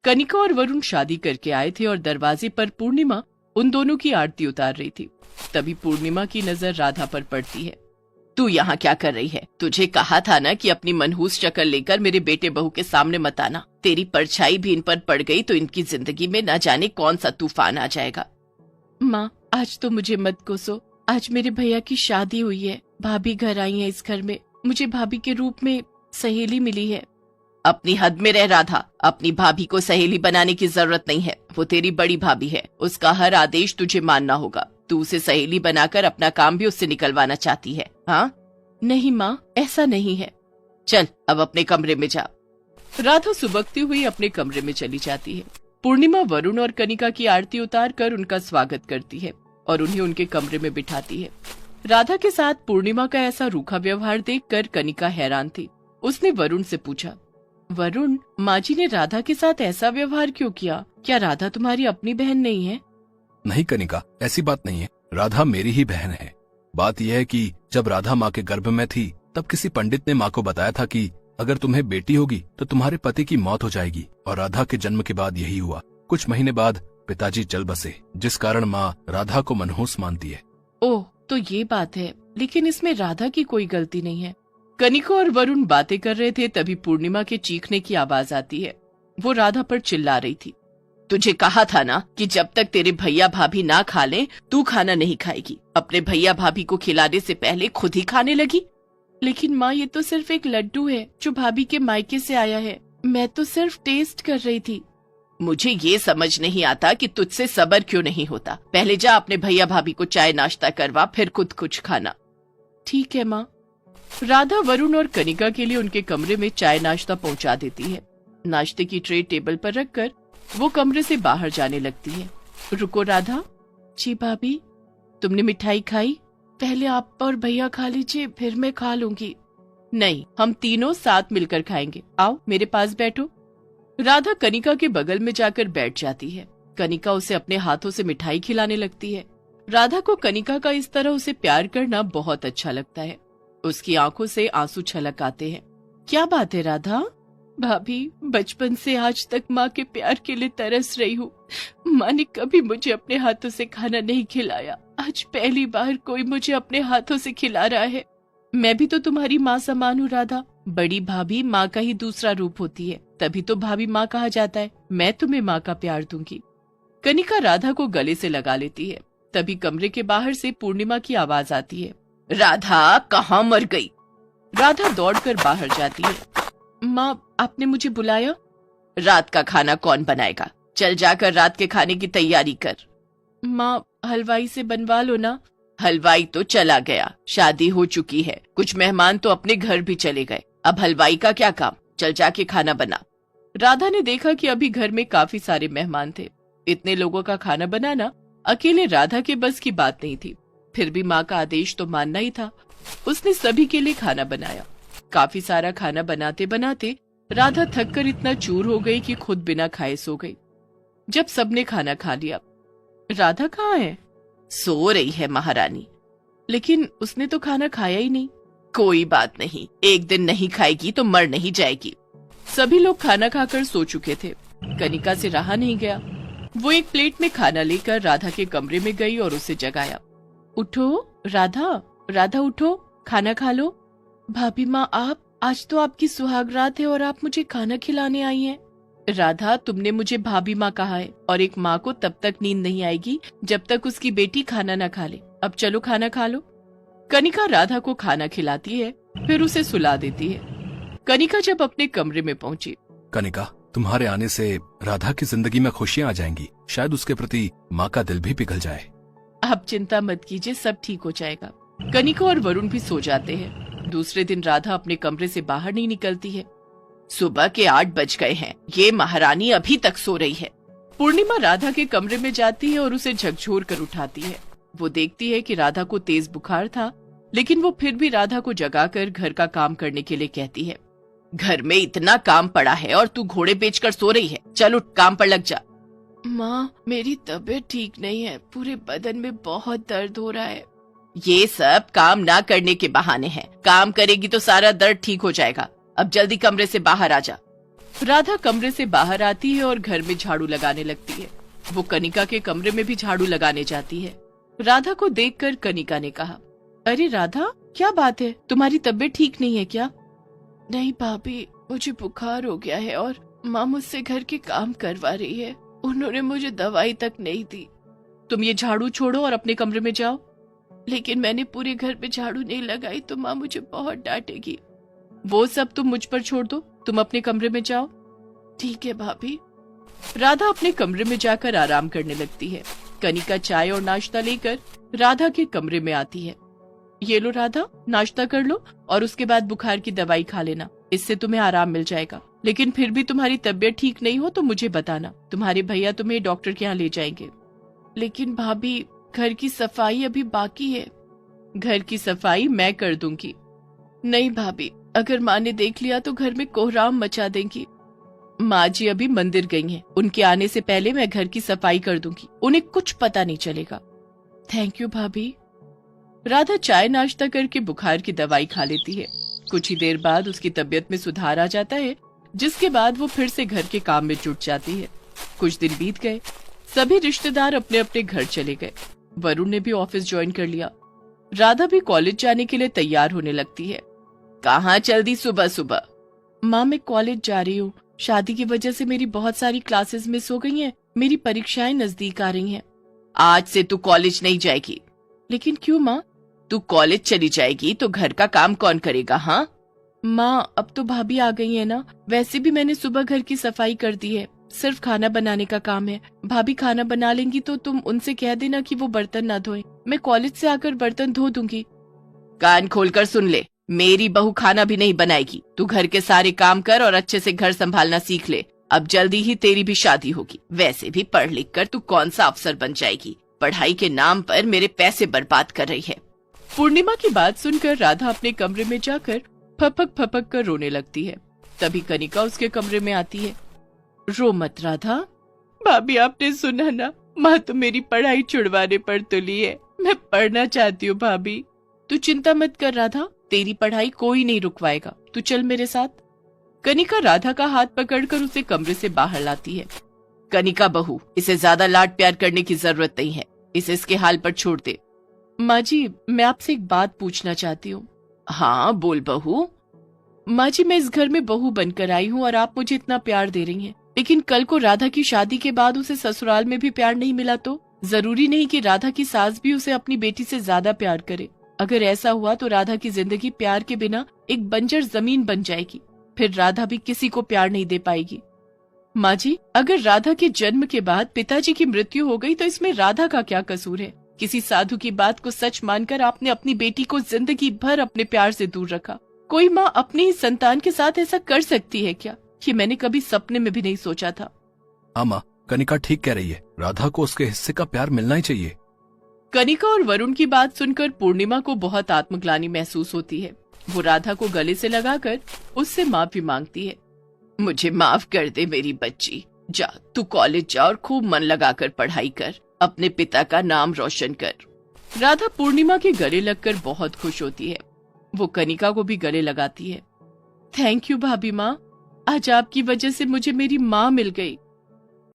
कनिका और वरुण शादी करके आए थे और दरवाजे पर पूर्णिमा उन दोनों की आरती उतार रही थी। तभी पूर्णिमा की नजर राधा पर पड़ती है। तू यहाँ क्या कर रही है? तुझे कहा था ना कि अपनी मनहूस शक्ल लेकर मेरे बेटे बहू के सामने मत आना। तेरी परछाई भी इन पर पड़ गई तो इनकी जिंदगी में न जाने कौन सा तूफान आ जाएगा। माँ, आज तो मुझे मत कोसो। आज मेरे भैया की शादी हुई है, भाभी घर आई है इस घर में। मुझे भाभी के रूप में सहेली मिली है। अपनी हद में रह राधा। अपनी भाभी को सहेली बनाने की जरूरत नहीं है। वो तेरी बड़ी भाभी है, उसका हर आदेश तुझे मानना होगा। तू उसे सहेली बनाकर अपना काम भी उससे निकलवाना चाहती है? हाँ? नहीं माँ, ऐसा नहीं है। चल अब अपने कमरे में जा। राधा सुबकती हुई अपने कमरे में चली जाती है। पूर्णिमा वरुण और कनिका की आरती उतार कर उनका स्वागत करती है और उन्हें उनके कमरे में बिठाती है। राधा के साथ पूर्णिमा का ऐसा रूखा व्यवहार देखकर कनिका हैरान थी। उसने वरुण से पूछा, वरुण, माँ जी ने राधा के साथ ऐसा व्यवहार क्यों किया? क्या राधा तुम्हारी अपनी बहन नहीं है? नहीं कनिका, ऐसी बात नहीं है। राधा मेरी ही बहन है। बात यह है कि जब राधा माँ के गर्भ में थी तब किसी पंडित ने माँ को बताया था कि अगर तुम्हें बेटी होगी तो तुम्हारे पति की मौत हो जाएगी, और राधा के जन्म के बाद यही हुआ। कुछ महीने बाद पिताजी चल बसे, जिस कारण माँ राधा को मनहूस मानती है। ओह, तो ये बात है। लेकिन इसमें राधा की कोई गलती नहीं है। कनिका और वरुण बातें कर रहे थे, तभी पूर्णिमा के चीखने की आवाज आती है। वो राधा पर चिल्ला रही थी, तुझे कहा था ना कि जब तक तेरे भैया भाभी ना खा ले तू खाना नहीं खाएगी। अपने भैया भाभी को खिलाने से पहले खुद ही खाने लगी। लेकिन माँ, ये तो सिर्फ एक लड्डू है जो भाभी के मायके से आया है। मैं तो सिर्फ टेस्ट कर रही थी। मुझे ये समझ नहीं आता कि तुझसे सब्र क्यों नहीं होता। पहले जा अपने भैया भाभी को चाय नाश्ता करवा, फिर खुद कुछ खाना। ठीक है माँ। राधा वरुण और कनिका के लिए उनके कमरे में चाय नाश्ता पहुंचा देती है। नाश्ते की ट्रे टेबल पर रखकर वो कमरे से बाहर जाने लगती है। रुको राधा। जी भाभी। तुमने मिठाई खाई? पहले आप और भैया खा लीजिए, फिर मैं खा लूंगी। नहीं, हम तीनों साथ मिलकर खाएंगे। आओ मेरे पास बैठो। राधा कनिका के बगल में जाकर बैठ जाती है। कनिका उसे अपने हाथों से मिठाई खिलाने लगती है। राधा को कनिका का इस तरह उसे प्यार करना बहुत अच्छा लगता है। उसकी आंखों से आंसू छलक आते हैं। क्या बात है राधा? भाभी, बचपन से आज तक माँ के प्यार के लिए तरस रही हूँ। माँ ने कभी मुझे अपने हाथों से खाना नहीं खिलाया। आज पहली बार कोई मुझे अपने हाथों से खिला रहा है। मैं भी तो तुम्हारी माँ समान हूँ राधा। बड़ी भाभी माँ का ही दूसरा रूप होती है, तभी तो भाभी माँ कहा जाता है। मैं तुम्हें माँ का प्यार दूंगी। कनिका राधा को गले से लगा लेती है। तभी कमरे के बाहर से पूर्णिमा की आवाज आती है, राधा कहाँ मर गई? राधा दौड़कर बाहर जाती है। माँ, आपने मुझे बुलाया? रात का खाना कौन बनाएगा? चल जाकर रात के खाने की तैयारी कर। माँ, हलवाई से बनवा लो ना। हलवाई तो चला गया, शादी हो चुकी है। कुछ मेहमान तो अपने घर भी चले गए, अब हलवाई का क्या काम? चल जाके खाना बना। राधा ने देखा कि अभी घर में काफी सारे मेहमान थे। इतने लोगों का खाना बनाना अकेले राधा के बस की बात नहीं थी। फिर भी माँ का आदेश तो मानना ही था। उसने सभी के लिए खाना बनाया। काफी सारा खाना बनाते बनाते राधा थककर इतना चूर हो गई कि खुद बिना खाए सो गई। जब सबने खाना खा लिया, राधा कहाँ है? सो रही है महारानी। लेकिन उसने तो खाना खाया ही नहीं। कोई बात नहीं, एक दिन नहीं खाएगी तो मर नहीं जाएगी। सभी लोग खाना खाकर सो चुके थे। कनिका से रहा नहीं गया। वो एक प्लेट में खाना लेकर राधा के कमरे में गई और उसे जगाया। उठो राधा, राधा उठो, खाना खा लो। भाभी माँ, आप, आज तो आपकी सुहाग रात है और आप मुझे खाना खिलाने आई हैं। राधा, तुमने मुझे भाभी माँ कहा है और एक माँ को तब तक नींद नहीं आएगी जब तक उसकी बेटी खाना न खा ले। अब चलो खाना खा लो। कनिका राधा को खाना खिलाती है, फिर उसे सुला देती है। कनिका जब अपने कमरे में पहुंची, कनिका, तुम्हारे आने से राधा की जिंदगी में खुशियाँ आ जाएंगी। शायद उसके प्रति माँ का दिल भी पिघल जाए। आप चिंता मत कीजिए, सब ठीक हो जाएगा। कनिका और वरुण भी सो जाते हैं। दूसरे दिन राधा अपने कमरे से बाहर नहीं निकलती है। सुबह के 8 बज गए हैं, ये महारानी अभी तक सो रही है। पूर्णिमा राधा के कमरे में जाती है और उसे झकझोर कर उठाती है। वो देखती है कि राधा को तेज बुखार था, लेकिन वो फिर भी राधा को जगाकर घर का काम करने के लिए कहती है। घर में इतना काम पड़ा है और तू घोड़े बेचकर सो रही है। चल उठ, काम पर लग जा। माँ, मेरी तबीयत ठीक नहीं है, पूरे बदन में बहुत दर्द हो रहा है। ये सब काम ना करने के बहाने हैं। काम करेगी तो सारा दर्द ठीक हो जाएगा। अब जल्दी कमरे से बाहर आ जा। राधा कमरे से बाहर आती है और घर में झाड़ू लगाने लगती है। वो कनिका के कमरे में भी झाड़ू लगाने जाती है। राधा को देखकर कनिका ने कहा, अरे राधा, क्या बात है, तुम्हारी तबीयत ठीक नहीं है क्या? नहीं भाभी, मुझे बुखार हो गया है और माँ मुझसे घर के काम करवा रही है। उन्होंने मुझे दवाई तक नहीं दी। तुम ये झाड़ू छोड़ो और अपने कमरे में जाओ। लेकिन मैंने पूरे घर पे झाड़ू नहीं लगाई तो माँ मुझे बहुत डांटेगी। वो सब तुम मुझ पर छोड़ दो, तुम अपने कमरे में जाओ। ठीक है भाभी। राधा अपने कमरे में जाकर आराम करने लगती है। कनिका चाय और नाश्ता लेकर राधा के कमरे में आती है। ये लो राधा, नाश्ता कर लो और उसके बाद बुखार की दवाई खा लेना, इससे तुम्हें आराम मिल जाएगा। लेकिन फिर भी तुम्हारी तबीयत ठीक नहीं हो तो मुझे बताना, तुम्हारे भैया तुम्हें डॉक्टर के यहाँ ले जाएंगे। लेकिन भाभी, घर की सफाई अभी बाकी है। घर की सफाई मैं कर दूंगी। नहीं भाभी, अगर माँ ने देख लिया तो घर में कोहराम मचा देंगी। माँ जी अभी मंदिर गई हैं, उनके आने से पहले मैं घर की सफाई कर दूंगी, उन्हें कुछ पता नहीं चलेगा। थैंक यू भाभी। राधा चाय नाश्ता करके बुखार की दवाई खा लेती है। कुछ ही देर बाद उसकी तबीयत में सुधार आ जाता है, जिसके बाद वो फिर से घर के काम में जुट जाती है। कुछ दिन बीत गए, सभी रिश्तेदार अपने अपने घर चले गए। वरुण ने भी ऑफिस ज्वाइन कर लिया। राधा भी कॉलेज जाने के लिए तैयार होने लगती है। कहाँ चल दी सुबह सुबह? माँ, मैं कॉलेज जा रही हूँ। शादी की वजह से मेरी बहुत सारी क्लासेस मिस हो गई हैं। मेरी परीक्षाएं नजदीक आ रही हैं। आज से तू कॉलेज नहीं जाएगी। लेकिन क्यों माँ? तू कॉलेज चली जाएगी तो घर का काम कौन करेगा? हाँ माँ, अब तो भाभी आ गई है ना। वैसे भी मैंने सुबह घर की सफाई कर दी है, सिर्फ खाना बनाने का काम है। भाभी खाना बना लेंगी तो तुम उनसे कह देना कि वो बर्तन ना धोएं। मैं कॉलेज से आकर बर्तन धो दूंगी। कान खोलकर सुन ले, मेरी बहू खाना भी नहीं बनाएगी। तू घर के सारे काम कर और अच्छे से घर संभालना सीख ले। अब जल्दी ही तेरी भी शादी होगी। वैसे भी पढ़ लिख कर तू कौन सा अफसर बन जाएगी? पढ़ाई के नाम पर मेरे पैसे बर्बाद कर रही है। पूर्णिमा की बात सुनकर राधा अपने कमरे में जाकर फपक फपक कर रोने लगती है। तभी कनिका उसके कमरे में आती है। रो मत राधा। भाभी, आपने सुना ना, माँ तो मेरी पढ़ाई छुड़वाने पर तुली है। मैं पढ़ना चाहती हूँ भाभी। तू चिंता मत कर राधा, तेरी पढ़ाई कोई नहीं रुकवाएगा। तू चल मेरे साथ। कनिका राधा का हाथ पकड़कर उसे कमरे से बाहर लाती है। कनिका बहू, इसे ज्यादा लाड प्यार करने की जरूरत नहीं है। इसे इसके हाल पर छोड़ दे। माँ जी, मैं आपसे एक बात पूछना चाहती हूँ। हाँ बोल बहू। माँ जी, मैं इस घर में बहू बनकर आई हूँ और आप मुझे इतना प्यार दे रही हैं, लेकिन कल को राधा की शादी के बाद उसे ससुराल में भी प्यार नहीं मिला तो? जरूरी नहीं कि राधा की सास भी उसे अपनी बेटी से ज्यादा प्यार करे। अगर ऐसा हुआ तो राधा की जिंदगी प्यार के बिना एक बंजर जमीन बन जाएगी। फिर राधा भी किसी को प्यार नहीं दे पाएगी। माँ जी, अगर राधा के जन्म के बाद पिताजी की मृत्यु हो गई तो इसमें राधा का क्या कसूर है? किसी साधु की बात को सच मानकर आपने अपनी बेटी को जिंदगी भर अपने प्यार से दूर रखा। कोई माँ अपनी ही संतान के साथ ऐसा कर सकती है क्या? ये मैंने कभी सपने में भी नहीं सोचा था। माँ, कनिका ठीक कह रही है। राधा को उसके हिस्से का प्यार मिलना ही चाहिए। कनिका और वरुण की बात सुनकर पूर्णिमा को बहुत आत्मग्लानि महसूस होती है। वो राधा को गले से लगाकर उससे माफी मांगती है। मुझे माफ कर दे मेरी बच्ची। जा, तू कॉलेज जा और खूब मन लगाकर पढ़ाई कर। अपने पिता का नाम रोशन कर। राधा पूर्णिमा के गले लगकर बहुत खुश होती है। वो कनिका को भी गले लगाती है। थैंक यू भाभी माँ, आज आपकी वजह से मुझे मेरी माँ मिल गई।